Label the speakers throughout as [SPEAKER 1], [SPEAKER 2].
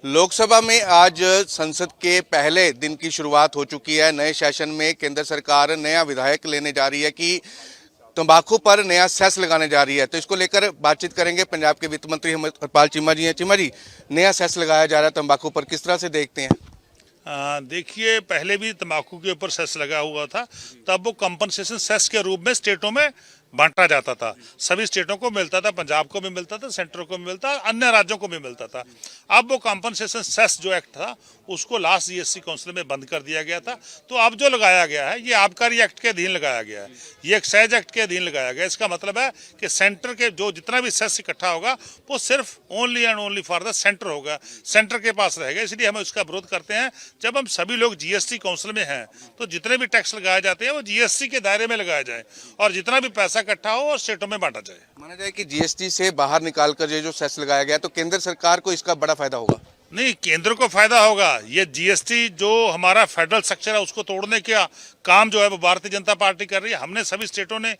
[SPEAKER 1] लोकसभा में आज संसद के पहले दिन की शुरुआत हो चुकी है। नए सेशन में केंद्र सरकार नया विधायक लेने जा रही है कि तंबाकू पर नया सेस लगाने जा रही है। तो इसको लेकर बातचीत करेंगे। पंजाब के वित्त मंत्री हरपाल चीमा जी हैं। चीमा जी, नया सेस लगाया जा रहा है तंबाकू पर, किस तरह से देखते हैं?
[SPEAKER 2] देखिए, पहले भी तंबाकू के ऊपर सेस लगा हुआ था, तब वो कंपनसेशन सेस के रूप में स्टेटों में बांटा जाता था। सभी स्टेटों को मिलता था, पंजाब को भी मिलता था, सेंटर को भी मिलता, अन्य राज्यों को भी मिलता था। अब वो कंपनसेशन सेस जो एक्ट था उसको लास्ट जीएसटी काउंसिल में बंद कर दिया गया था। तो अब जो लगाया गया है ये आबकारी एक्ट के अधीन लगाया गया है, ये एक्साइज एक्ट के अधीन लगाया गया है। इसका मतलब है कि सेंटर के जो जितना भी सेस इकट्ठा होगा वो सिर्फ only and only for the centre होगा, सेंटर के पास रहेगा। इसलिए हम इसका विरोध करते हैं। जब हम सभी लोग जीएसटी काउंसिल में हैं तो जितने भी टैक्स लगाए जाते हैं वो जीएसटी के दायरे में लगाया जाए और जितना भी पैसा इकट्ठा हो और स्टेटों में बांटा जाए।
[SPEAKER 1] माना जाए कि जीएसटी से बाहर निकालकर ये जो सेस लगाया गया है तो केंद्र सरकार को इसका बड़ा फायदा होगा।
[SPEAKER 2] नहीं, केंद्र को फायदा होगा। ये जीएसटी जो हमारा फेडरल स्ट्रक्चर है उसको तोड़ने का काम जो है वो भारतीय जनता पार्टी कर रही है। हमने सभी स्टेटों ने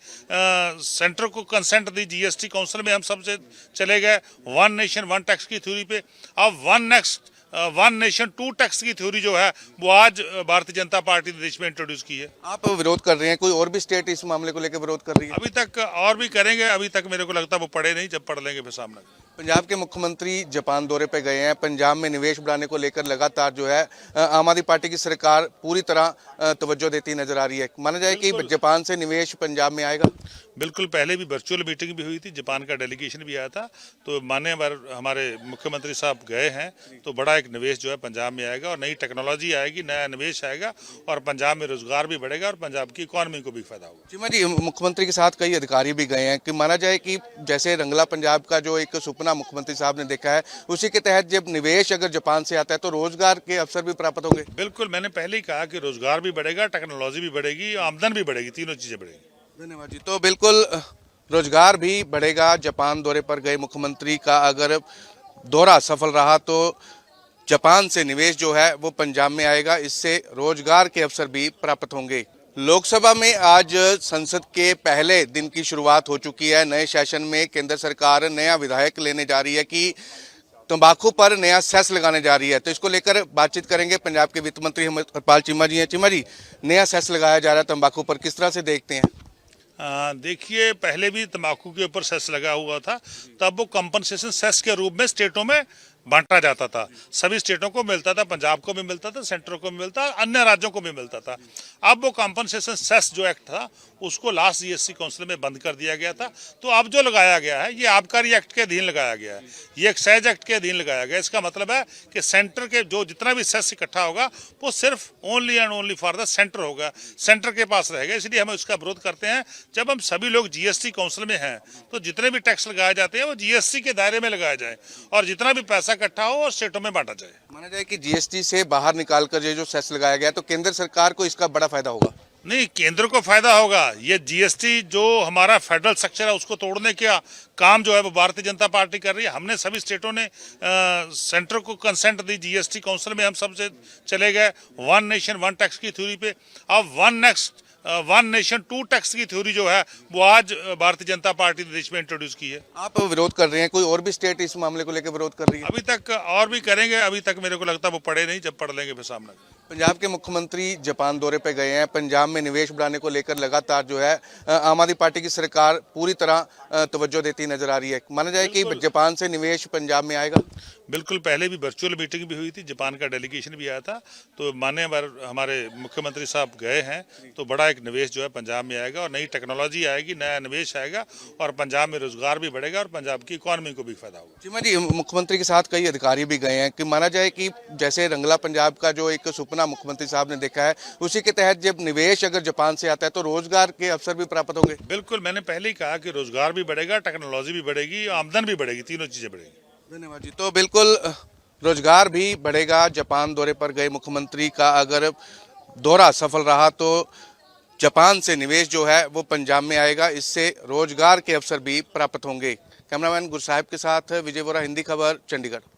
[SPEAKER 2] सेंटर को कंसेंट दी। जीएसटी काउंसिल में हम सबसे चले गए वन नेशन वन टैक्स की थ्योरी पे। अब वन नेशन टू टैक्स की थ्योरी जो है वो आज भारतीय जनता पार्टी ने देश में इंट्रोड्यूस की है।
[SPEAKER 1] आप विरोध कर रहे हैं, कोई और भी स्टेट इस मामले को लेकर विरोध कर रही है?
[SPEAKER 2] अभी तक और भी करेंगे, अभी तक मेरे को लगता है वो पढ़े नहीं, जब पढ़ लेंगे फिर सामने।
[SPEAKER 1] पंजाब के मुख्यमंत्री जापान दौरे पे गए हैं। पंजाब में निवेश बढ़ाने को लेकर लगातार जो है आम आदमी पार्टी की सरकार पूरी तरह तवज्जो देती नजर आ रही है। माना जाए कि जापान से निवेश पंजाब में आएगा।
[SPEAKER 2] बिल्कुल, पहले भी वर्चुअल मीटिंग भी हुई थी, जापान का डेलीगेशन भी आया था। तो माननीय हमारे मुख्यमंत्री साहब गए हैं तो बड़ा एक निवेश जो है पंजाब में आएगा और नई टेक्नोलॉजी आएगी, नया निवेश आएगा और पंजाब में रोजगार भी बढ़ेगा और पंजाब की इकोनॉमी को भी फायदा होगा।
[SPEAKER 1] जी जी, मुख्यमंत्री के साथ कई अधिकारी भी गए हैं कि माना जाए कि जैसे रंगला पंजाब का जो एक सपना मुख्यमंत्री साहब ने देखा है उसी के तहत जब निवेश अगर जापान से आता है तो रोजगार के अवसर भी प्राप्त होंगे।
[SPEAKER 2] बिल्कुल, मैंने पहले ही कहा कि रोजगार भी बढ़ेगा, टेक्नोलॉजी भी बढ़ेगी, आमदन भी बढ़ेगी, तीनों चीजें बढ़ेगी।
[SPEAKER 1] धन्यवाद जी। तो बिल्कुल रोजगार भी बढ़ेगा। जापान दौरे पर गए मुख्यमंत्री का अगर दौरा सफल रहा तो जापान से निवेश जो है वो पंजाब में आएगा, इससे रोजगार के अवसर भी प्राप्त होंगे। लोकसभा में आज संसद के पहले दिन की शुरुआत हो चुकी है। नए सेशन में केंद्र सरकार नया विधायक लेने जा रही है कि तंबाकू पर नया सेस लगाने जा रही है। तो इसको लेकर बातचीत करेंगे। पंजाब के वित्त मंत्री हरपाल चीमा जी हैं। चीमा जी, नया सेस लगाया जा रहा है तंबाकू पर, किस तरह से देखते हैं?
[SPEAKER 2] देखिए, पहले भी तंबाकू के ऊपर सेस लगा हुआ था, तब वो कंपनसेशन सेस के रूप में स्टेटों में बांटा जाता था। सभी स्टेटों को मिलता था, पंजाब को भी मिलता था, सेंटर को भी मिलता, अन्य राज्यों को भी मिलता था। अब वो कंपनसेशन सेस जो एक्ट था उसको लास्ट जीएसटी काउंसिल में बंद कर दिया गया था। तो अब जो लगाया गया है ये आबकारी एक्ट के अधीन लगाया गया है, ये एक्साइज एक्ट के अधीन लगाया गया है। इसका मतलब है कि सेंटर के जो जितना भी सेस इकट्ठा होगा वो सिर्फ only and only for the centre होगा, सेंटर के पास रहेगा। इसलिए हम इसका विरोध करते हैं। जब हम सभी लोग जीएसटी काउंसिल में हैं तो जितने भी टैक्स लगाए जाते हैं वो जीएसटी के दायरे में लगाया जाए और जितना भी पैसा इकट्ठा हो और स्टेटों में बांटा जाए।
[SPEAKER 1] माना जाए कि जीएसटी से बाहर निकालकर ये जो सेस लगाया गया तो केंद्र सरकार को इसका बड़ा फायदा होगा।
[SPEAKER 2] नहीं, केंद्र को फायदा होगा। ये जीएसटी जो हमारा फेडरल स्ट्रक्चर है उसको तोड़ने का काम जो है वो भारतीय जनता पार्टी कर रही है। हमने सभी स्टेटों ने सेंटर को कंसेंट दी। जीएसटी काउंसिल में हम सबसे चले गए वन नेशन वन टैक्स की थ्योरी पे। अब वन नेशन टू टैक्स की थ्योरी जो है वो आज भारतीय जनता पार्टी ने देश में इंट्रोड्यूस की है।
[SPEAKER 1] आप विरोध कर रहे हैं, कोई और भी स्टेट इस मामले को लेकर विरोध कर रही है?
[SPEAKER 2] अभी तक और भी करेंगे, अभी तक मेरे को लगता है वो पढ़े नहीं, जब पढ़ लेंगे फिर सामने।
[SPEAKER 1] पंजाब के मुख्यमंत्री जापान दौरे पे गए हैं। पंजाब में निवेश बढ़ाने को लेकर लगातार जो है आम आदमी पार्टी की सरकार पूरी तरह तवज्जो देती नजर आ रही है। माना जाए कि जापान से निवेश पंजाब में आएगा।
[SPEAKER 2] बिल्कुल, पहले भी वर्चुअल मीटिंग भी हुई थी, जापान का डेलीगेशन भी आया था। तो माननीय हमारे मुख्यमंत्री साहब गए हैं तो बड़ा एक निवेश जो है पंजाब में आएगा और नई टेक्नोलॉजी आएगी, नया निवेश आएगा और पंजाब में रोजगार भी बढ़ेगा और पंजाब की इकोनॉमी को भी फायदा होगा।
[SPEAKER 1] चीमा जी, मुख्यमंत्री के साथ कई अधिकारी भी गए हैं कि माना जाए कि जैसे रंगला पंजाब का जो एक सपना मुख्यमंत्री साहब ने देखा है उसी के तहत जब निवेश अगर जापान से आता है तो रोजगार के अवसर भी प्राप्त होंगे।
[SPEAKER 2] बिल्कुल, मैंने पहले ही कहा कि रोजगार भी बढ़ेगा, टेक्नोलॉजी भी बढ़ेगी, आमदन भी बढ़ेगी, तीनों चीजें बढ़ेगी।
[SPEAKER 1] धन्यवाद जी। तो बिल्कुल रोजगार भी बढ़ेगा। जापान दौरे पर गए मुख्यमंत्री का अगर दौरा सफल रहा तो जापान से निवेश जो है वो पंजाब में आएगा, इससे रोजगार के अवसर भी प्राप्त होंगे। कैमरामैन गुरसाहिब के साथ विजय वोरा, हिंदी खबर, चंडीगढ़।